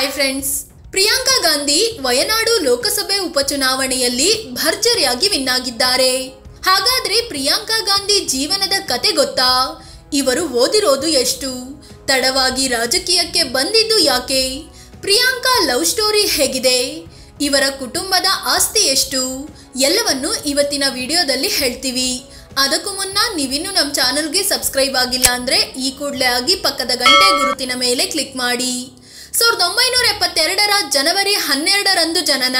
Hi friends, Priyanka Gandhi Wayanad ಲೋಕಸಭೆ ಉಪಚುನಾವಣೆಯಲ್ಲಿ ಭರ್ಜರಿಯಾಗಿ win ಆಗಿದ್ದಾರೆ. ಹಾಗಾದ್ರೆ ಪ್ರಿಯಾಂಕಾ ಗಾಂಧಿ ಜೀವನದ ಕತೆ ಗೊತ್ತಾ? ಇವರು ಓದಿರೋದು ಎಷ್ಟು? ತಡವಾಗಿ ರಾಜಕೀಯಕ್ಕೆ ಬಂದಿದ್ದು ಯಾಕೆ? ಪ್ರಿಯಾಂಕಾ ಲವ್ ಸ್ಟೋರಿ ಹೇಗಿದೆ? ಇವರ ಕುಟುಂಬದ ಆಸ್ತಿ ಎಷ್ಟು? ಎಲ್ಲವನ್ನು ಇವತ್ತಿನ ವಿಡಿಯೋದಲ್ಲಿ ಹೇಳ್ತೀವಿ. ಅದಕ್ಕೂ ಮುನ್ನ ನೀವಿನ್ನೂ ನಮ್ಮ ಚಾನಲ್ಗೆ ಸಬ್ಸ್ಕ್ರೈಬ್ ಆಗಿಲ್ಲ ಅಂದರೆ ಈ ಕೂಡಲೇ ಆಗಿ ಪಕ್ಕದ ಗಂಟೆ ಗುರುತಿನ ಮೇಲೆ ಕ್ಲಿಕ್ ಮಾಡಿ. 1972ರ ಜನವರಿ 12ರಂದು ಜನನ.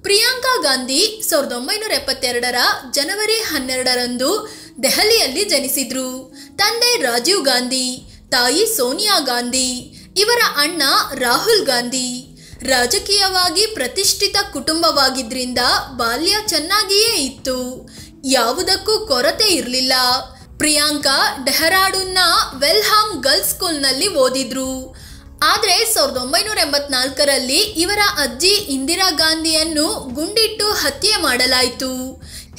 ಪ್ರಿಯಾಂಕಾ ಗಾಂಧಿ 1972ರ ಜನವರಿ 12ರಂದು ದೆಹಲಿಯಲ್ಲಿ ಜನಿಸಿದ್ರು. ತಂದೆ ರಾಜೀವ್ ಗಾಂಧಿ, ತಾಯಿ ಸೋನಿಯಾ ಗಾಂಧಿ, ಇವರ ಅಣ್ಣ ರಾಹುಲ್ ಗಾಂಧಿ. ರಾಜಕೀಯವಾಗಿ ಪ್ರತಿಷ್ಠಿತ ಕುಟುಂಬವಾಗಿದ್ರಿಂದ ಬಾಲ್ಯ ಚೆನ್ನಾಗಿಯೇ ಇತ್ತು, ಯಾವುದಕ್ಕೂ ಕೊರತೆ ಇರಲಿಲ್ಲ. ಪ್ರಿಯಾಂಕಾ ಡೆಹ್ರಾಡೂನ್ನ ವೆಲ್ಹಾಮ್ ಗರ್ಲ್ಸ್ ಸ್ಕೂಲ್ನಲ್ಲಿ ಓದಿದ್ರು. ಆದರೆ 1984ರಲ್ಲಿ ಇವರ ಅಜ್ಜಿ ಇಂದಿರಾ ಗಾಂಧಿಯನ್ನು ಗುಂಡಿಟ್ಟು ಹತ್ಯೆ ಮಾಡಲಾಯಿತು.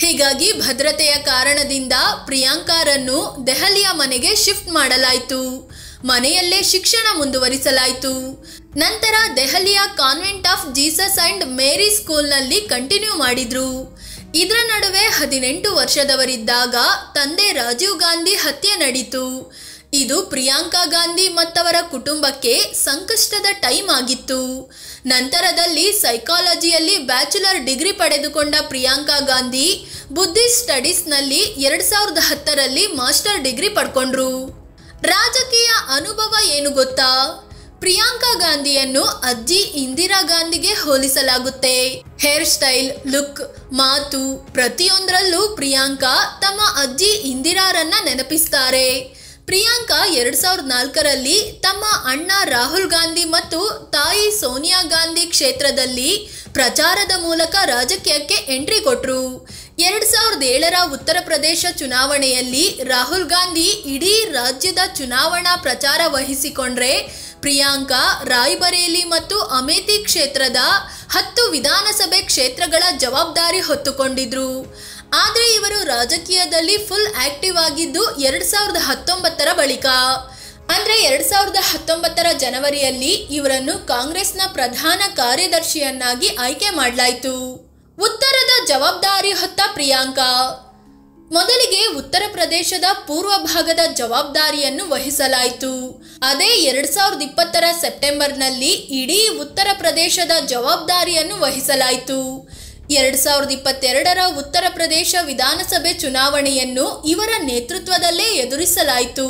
ಹೀಗಾಗಿ ಭದ್ರತೆಯ ಕಾರಣದಿಂದ ಪ್ರಿಯಾಂಕಾರನ್ನು ದೆಹಲಿಯ ಮನೆಗೆ ಶಿಫ್ಟ್ ಮಾಡಲಾಯಿತು. ಮನೆಯಲ್ಲೇ ಶಿಕ್ಷಣ ಮುಂದುವರಿಸಲಾಯಿತು. ನಂತರ ದೆಹಲಿಯ ಕಾನ್ವೆಂಟ್ ಆಫ್ ಜೀಸಸ್ ಅಂಡ್ ಮೇರಿ ಸ್ಕೂಲ್ನಲ್ಲಿ ಕಂಟಿನ್ಯೂ ಮಾಡಿದ್ರು. ಇದರ ನಡುವೆ 18 ವರ್ಷದವರಿದ್ದಾಗ ತಂದೆ ರಾಜೀವ್ ಗಾಂಧಿ ಹತ್ಯೆ ನಡೀತು. ಇದು ಪ್ರಿಯಾಂಕಾ ಗಾಂಧಿ ಮತ್ತವರ ಕುಟುಂಬಕ್ಕೆ ಸಂಕಷ್ಟದ ಟೈಮ್ ಆಗಿತ್ತು. ನಂತರದಲ್ಲಿ ಸೈಕಾಲಜಿಯಲ್ಲಿ ಬ್ಯಾಚುಲರ್ ಡಿಗ್ರಿ ಪಡೆದುಕೊಂಡ ಪ್ರಿಯಾಂಕಾ ಗಾಂಧಿ ಬುದ್ಧಿಸ್ಟ್ ಸ್ಟಡೀಸ್ನಲ್ಲಿ 2010ರಲ್ಲಿ ಮಾಸ್ಟರ್ ಡಿಗ್ರಿ ಪಡ್ಕೊಂಡ್ರು. ರಾಜಕೀಯ ಅನುಭವ ಏನು ಗೊತ್ತಾ? ಪ್ರಿಯಾಂಕಾ ಗಾಂಧಿಯನ್ನು ಅಜ್ಜಿ ಇಂದಿರಾ ಗಾಂಧಿಗೆ ಹೋಲಿಸಲಾಗುತ್ತೆ. ಹೇರ್ ಸ್ಟೈಲ್, ಲುಕ್, ಮಾತು ಪ್ರತಿಯೊಂದರಲ್ಲೂ ಪ್ರಿಯಾಂಕಾ ತಮ್ಮ ಅಜ್ಜಿ ಇಂದಿರಾರನ್ನ ನೆನಪಿಸ್ತಾರೆ. ಪ್ರಿಯಾಂಕಾ 2004ರಲ್ಲಿ ತಮ್ಮ ಅಣ್ಣ ರಾಹುಲ್ ಗಾಂಧಿ ಮತ್ತು ತಾಯಿ ಸೋನಿಯಾ ಗಾಂಧಿ ಕ್ಷೇತ್ರದಲ್ಲಿ ಪ್ರಚಾರದ ಮೂಲಕ ರಾಜಕೀಯಕ್ಕೆ ಎಂಟ್ರಿ ಕೊಟ್ರು. 2007ರ ಉತ್ತರ ಪ್ರದೇಶ ಚುನಾವಣೆಯಲ್ಲಿ ರಾಹುಲ್ ಗಾಂಧಿ ಇಡೀ ರಾಜ್ಯದ ಚುನಾವಣಾ ಪ್ರಚಾರ ವಹಿಸಿಕೊಂಡ್ರೆ, ಪ್ರಿಯಾಂಕಾ ರಾಯ್ಬರೇಲಿ ಮತ್ತು ಅಮೇಥಿ ಕ್ಷೇತ್ರದ 10 ವಿಧಾನಸಭೆ ಕ್ಷೇತ್ರಗಳ ಜವಾಬ್ದಾರಿ ಹೊತ್ತುಕೊಂಡಿದ್ರು. ಆದರೆ ಇವರು ರಾಜಕೀಯದಲ್ಲಿ ಫುಲ್ ಆಕ್ಟಿವ್ ಆಗಿದ್ದು 2019ರ ಬಳಿಕ. ಅಂದರೆ 2019ರ ಜನವರಿಯಲ್ಲಿ ಇವರನ್ನು ಕಾಂಗ್ರೆಸ್ನ ಪ್ರಧಾನ ಕಾರ್ಯದರ್ಶಿಯನ್ನಾಗಿ ಆಯ್ಕೆ ಮಾಡಲಾಯಿತು. ಉತ್ತರದ ಜವಾಬ್ದಾರಿ ಹೊತ್ತ ಪ್ರಿಯಾಂಕಾ ಮೊದಲಿಗೆ ಉತ್ತರ ಪ್ರದೇಶದ ಪೂರ್ವ ಭಾಗದ ಜವಾಬ್ದಾರಿಯನ್ನು ವಹಿಸಲಾಯಿತು. ಅದೇ 2020ರ ಸೆಪ್ಟೆಂಬರ್ನಲ್ಲಿ ಇಡೀ ಉತ್ತರ ಪ್ರದೇಶದ ಜವಾಬ್ದಾರಿಯನ್ನು ವಹಿಸಲಾಯಿತು. 2022ರ ಉತ್ತರ ಪ್ರದೇಶ ವಿಧಾನಸಭೆ ಚುನಾವಣೆಯನ್ನು ಇವರ ನೇತೃತ್ವದಲ್ಲೇ ಎದುರಿಸಲಾಯಿತು.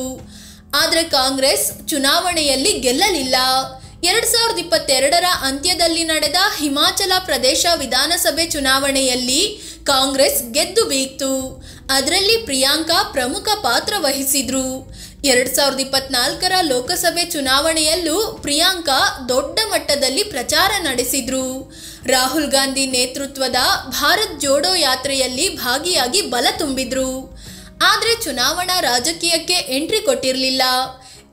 ಆದರೆ ಕಾಂಗ್ರೆಸ್ ಚುನಾವಣೆಯಲ್ಲಿ ಗೆಲ್ಲಲಿಲ್ಲ. 2022ರ ಅಂತ್ಯದಲ್ಲಿ ನಡೆದ ಹಿಮಾಚಲ ಪ್ರದೇಶ ವಿಧಾನಸಭೆ ಚುನಾವಣೆಯಲ್ಲಿ ಕಾಂಗ್ರೆಸ್ ಗೆದ್ದು ಬೀಗ್ತು. ಅದರಲ್ಲಿ ಪ್ರಿಯಾಂಕಾ ಪ್ರಮುಖ ಪಾತ್ರ ವಹಿಸಿದ್ರು. 2024ರ ಲೋಕಸಭೆ ಚುನಾವಣೆಯಲ್ಲೂ ಪ್ರಿಯಾಂಕಾ ದೊಡ್ಡ ಮಟ್ಟದಲ್ಲಿ ಪ್ರಚಾರ ನಡೆಸಿದ್ರು. ರಾಹುಲ್ ಗಾಂಧಿ ನೇತೃತ್ವದ ಭಾರತ್ ಜೋಡೋ ಯಾತ್ರೆಯಲ್ಲಿ ಭಾಗಿಯಾಗಿ ಬಲ ತುಂಬಿದ್ರು. ಆದರೆ ಚುನಾವಣಾ ರಾಜಕೀಯಕ್ಕೆ ಎಂಟ್ರಿ ಕೊಟ್ಟಿರಲಿಲ್ಲ.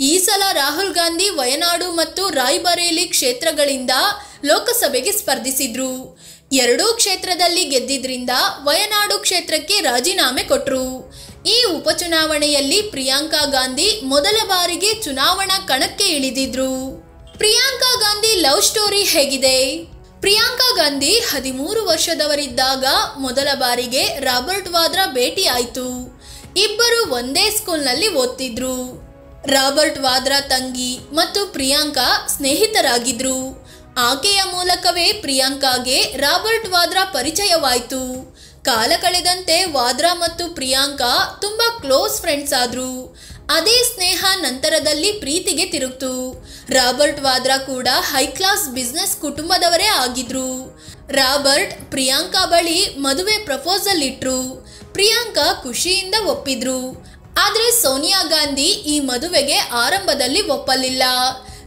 ಈ ಸಲ ರಾಹುಲ್ ಗಾಂಧಿ ವಯನಾಡು ಮತ್ತು ರಾಯ್ಬರೇಲಿ ಕ್ಷೇತ್ರಗಳಿಂದ ಲೋಕಸಭೆಗೆ ಸ್ಪರ್ಧಿಸಿದ್ರು. ಎರಡೂ ಕ್ಷೇತ್ರದಲ್ಲಿ ಗೆದ್ದಿದ್ರಿಂದ ವಯನಾಡು ಕ್ಷೇತ್ರಕ್ಕೆ ರಾಜೀನಾಮೆ ಕೊಟ್ಟರು. ಈ ಉಪಚುನಾವಣೆಯಲ್ಲಿ ಪ್ರಿಯಾಂಕಾ ಗಾಂಧಿ ಮೊದಲ ಬಾರಿಗೆ ಚುನಾವಣಾ ಕಣಕ್ಕೆ ಇಳಿದಿದ್ರು. ಪ್ರಿಯಾಂಕಾ ಗಾಂಧಿ ಲವ್ ಸ್ಟೋರಿ ಹೇಗಿದೆ? ಪ್ರಿಯಾಂಕಾ ಗಾಂಧಿ 13 ವರ್ಷದವರಿದ್ದಾಗ ಮೊದಲ ಬಾರಿಗೆ ರಾಬರ್ಟ್ ವಾದ್ರಾ ಭೇಟಿ ಆಯಿತು. ಇಬ್ಬರು ಒಂದೇ ಸ್ಕೂಲ್ನಲ್ಲಿ ಓದ್ತಿದ್ರು. ರಾಬರ್ಟ್ ವಾದ್ರಾ ತಂಗಿ ಮತ್ತು ಪ್ರಿಯಾಂಕಾ ಸ್ನೇಹಿತರಾಗಿದ್ರು. ಆಕೆಯ ಮೂಲಕವೇ ಪ್ರಿಯಾಂಕಾಗೆ ರಾಬರ್ಟ್ ವಾದ್ರಾ ಪರಿಚಯವಾಯಿತು. ಕಾಲ ಕಳೆದಂತೆ ವಾದ್ರಾ ಮತ್ತು ಪ್ರಿಯಾಂಕಾ ತುಂಬಾ ಕ್ಲೋಸ್ ಫ್ರೆಂಡ್ಸ್ ಆದ್ರು. ಅದೇ ಸ್ನೇಹ ನಂತರದಲ್ಲಿ ಪ್ರೀತಿಗೆ ತಿರುಗ್ತು. ರಾಬರ್ಟ್ ವಾದ್ರಾ ಕೂಡ ಹೈ ಕ್ಲಾಸ್ ಬಿಸ್ನೆಸ್ ಕುಟುಂಬದವರೇ ಆಗಿದ್ರು. ರಾಬರ್ಟ್ ಪ್ರಿಯಾಂಕಾ ಬಳಿ ಮದುವೆ ಪ್ರಪೋಸಲ್ ಇಟ್ರು. ಪ್ರಿಯಾಂಕಾ ಖುಷಿಯಿಂದ ಒಪ್ಪಿದ್ರು. ಆದರೆ ಸೋನಿಯಾ ಗಾಂಧಿ ಈ ಮದುವೆಗೆ ಆರಂಭದಲ್ಲಿ ಒಪ್ಪಲಿಲ್ಲ.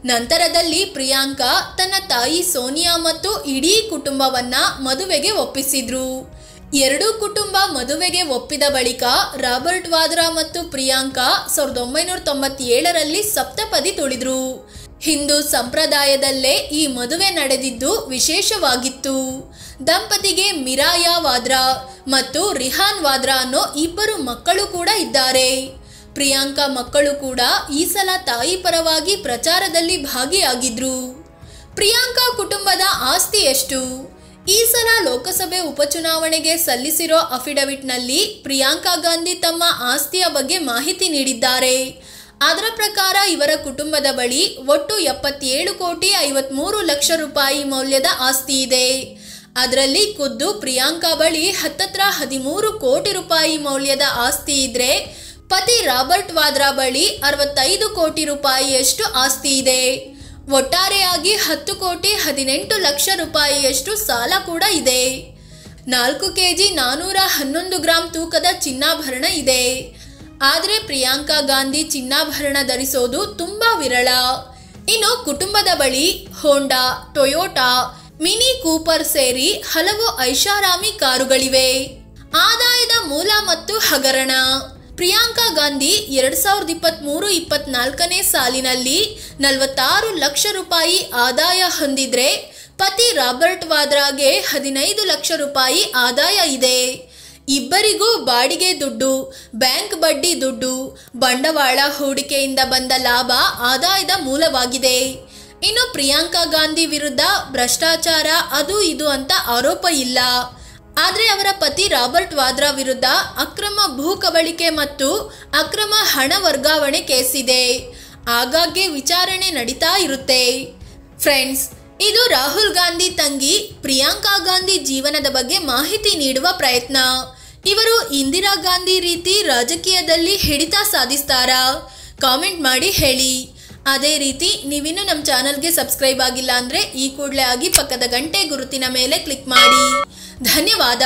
ನಂತರದಲ್ಲಿ ಪ್ರಿಯಾಂಕಾ ತನ್ನ ತಾಯಿ ಸೋನಿಯಾ ಮತ್ತು ಇಡೀ ಕುಟುಂಬವನ್ನ ಮದುವೆಗೆ ಒಪ್ಪಿಸಿದ್ರು. ಎರಡೂ ಕುಟುಂಬ ಮದುವೆಗೆ ಒಪ್ಪಿದ ಬಳಿಕ ರಾಬರ್ಟ್ ವಾದ್ರಾ ಮತ್ತು ಪ್ರಿಯಾಂಕಾ 1997ರಲ್ಲಿ ಸಪ್ತಪದಿ ತುಳಿದ್ರು. ಹಿಂದೂ ಸಂಪ್ರದಾಯದಲ್ಲೇ ಈ ಮದುವೆ ನಡೆದಿದ್ದು ವಿಶೇಷವಾಗಿತ್ತು. ದಂಪತಿಗೆ ಮಿರಾಯಾ ವಾದ್ರಾ ಮತ್ತು ರಿಹಾನ್ ವಾದ್ರಾ ಅನ್ನೋ ಇಬ್ಬರು ಮಕ್ಕಳು ಕೂಡ ಇದ್ದಾರೆ. ಪ್ರಿಯಾಂಕಾ ಮಕ್ಕಳು ಕೂಡ ಈ ಸಲ ತಾಯಿ ಪರವಾಗಿ ಪ್ರಚಾರದಲ್ಲಿ ಭಾಗಿಯಾಗಿದ್ರು. ಪ್ರಿಯಾಂಕಾ ಕುಟುಂಬದ ಆಸ್ತಿ ಎಷ್ಟು? ಈ ಸಲ ಲೋಕಸಭೆ ಉಪಚುನಾವಣೆಗೆ ಸಲ್ಲಿಸಿರೋ ಅಫಿಡವಿಟ್ನಲ್ಲಿ ಪ್ರಿಯಾಂಕಾ ಗಾಂಧಿ ತಮ್ಮ ಆಸ್ತಿಯ ಬಗ್ಗೆ ಮಾಹಿತಿ ನೀಡಿದ್ದಾರೆ. ಅದರ ಪ್ರಕಾರ ಇವರ ಕುಟುಂಬದ ಬಳಿ ಒಟ್ಟು 77,53,00,000 ರೂಪಾಯಿ ಮೌಲ್ಯದ ಆಸ್ತಿ ಇದೆ. ಅದರಲ್ಲಿ ಖುದ್ದು ಪ್ರಿಯಾಂಕಾ ಬಳಿ ಹತ್ತತ್ರ 13 ಕೋಟಿ ರೂಪಾಯಿ ಮೌಲ್ಯದ ಆಸ್ತಿ ಇದ್ರೆ, ಪತಿ ರಾಬರ್ಟ್ ವಾದ್ರಾ ಬಳಿ 65 ಕೋಟಿ ರೂಪಾಯಿಯಷ್ಟು ಆಸ್ತಿ ಇದೆ. ಒಟ್ಟಾರೆಯಾಗಿ 10,18,00,000 ರೂಪಾಯಿಯಷ್ಟು ಸಾಲ ಕೂಡ ಇದೆ. 4 ಕೆಜಿ 411 ಗ್ರಾಂ ತೂಕದ ಚಿನ್ನಾಭರಣ ಇದೆ. ಆದರೆ ಪ್ರಿಯಾಂಕಾ ಗಾಂಧಿ ಚಿನ್ನಾಭರಣ ಧರಿಸೋದು ತುಂಬಾ ವಿರಳ. ಇನ್ನು ಕುಟುಂಬದ ಬಳಿ ಹೋಂಡಾ, ಟೊಯೋಟಾ, ಮಿನಿ ಕೂಪರ್ ಸೇರಿ ಹಲವು ಐಷಾರಾಮಿ ಕಾರುಗಳಿವೆ. ಆದಾಯದ ಮೂಲ ಮತ್ತು ಹಗರಣ. ಪ್ರಿಯಾಂಕಾ ಗಾಂಧಿ 2023-24ನೇ ಸಾಲಿನಲ್ಲಿ 46 ಲಕ್ಷ ರೂಪಾಯಿ ಆದಾಯ ಹೊಂದಿದ್ರೆ, ಪತಿ ರಾಬರ್ಟ್ ವಾದ್ರಾಗೆ 15 ಲಕ್ಷ ರೂಪಾಯಿ ಆದಾಯ ಇದೆ. ಇಬ್ಬರಿಗೂ ಬಾಡಿಗೆ ದುಡ್ಡು, ಬ್ಯಾಂಕ್ ಬಡ್ಡಿ ದುಡ್ಡು, ಬಂಡವಾಳ ಹೂಡಿಕೆಯಿಂದ ಬಂದ ಲಾಭ ಆದಾಯದ ಮೂಲವಾಗಿದೆ. ಇನ್ನು ಪ್ರಿಯಾಂಕಾ ಗಾಂಧಿ ವಿರುದ್ಧ ಭ್ರಷ್ಟಾಚಾರ ಅದು ಇದು ಅಂತ ಆರೋಪ ಇಲ್ಲ. ಆದರೆ ಅವರ ಪತಿ ರಾಬರ್ಟ್ ವಾದ್ರಾ ವಿರುದ್ಧ ಅಕ್ರಮ ಭೂ ಕಬಳಿಕೆ ಮತ್ತು ಅಕ್ರಮ ಹಣ ವರ್ಗಾವಣೆ ಕೇಸಿದೆ. ಆಗಾಗ್ಗೆ ವಿಚಾರಣೆ ನಡೀತಾ ಇರುತ್ತೆ. ಫ್ರೆಂಡ್ಸ್, ಇದು ರಾಹುಲ್ ಗಾಂಧಿ ತಂಗಿ ಪ್ರಿಯಾಂಕಾ ಗಾಂಧಿ ಜೀವನದ ಬಗ್ಗೆ ಮಾಹಿತಿ ನೀಡುವ ಪ್ರಯತ್ನ. ಇವರು ಇಂದಿರಾ ಗಾಂಧಿ ರೀತಿ ರಾಜಕೀಯದಲ್ಲಿ ಹಿಡಿತ ಸಾಧಿಸ್ತಾರಾ? ಕಾಮೆಂಟ್ ಮಾಡಿ ಹೇಳಿ. ಅದೇ ರೀತಿ ನೀವಿನ್ನೂ ನಮ್ಮ ಚಾನಲ್ಗೆ ಸಬ್ಸ್ಕ್ರೈಬ್ ಆಗಿಲ್ಲ ಅಂದರೆ ಈ ಕೂಡಲೇ ಆಗಿ ಪಕ್ಕದ ಗಂಟೆ ಗುರುತಿನ ಮೇಲೆ ಕ್ಲಿಕ್ ಮಾಡಿ. ಧನ್ಯವಾದ.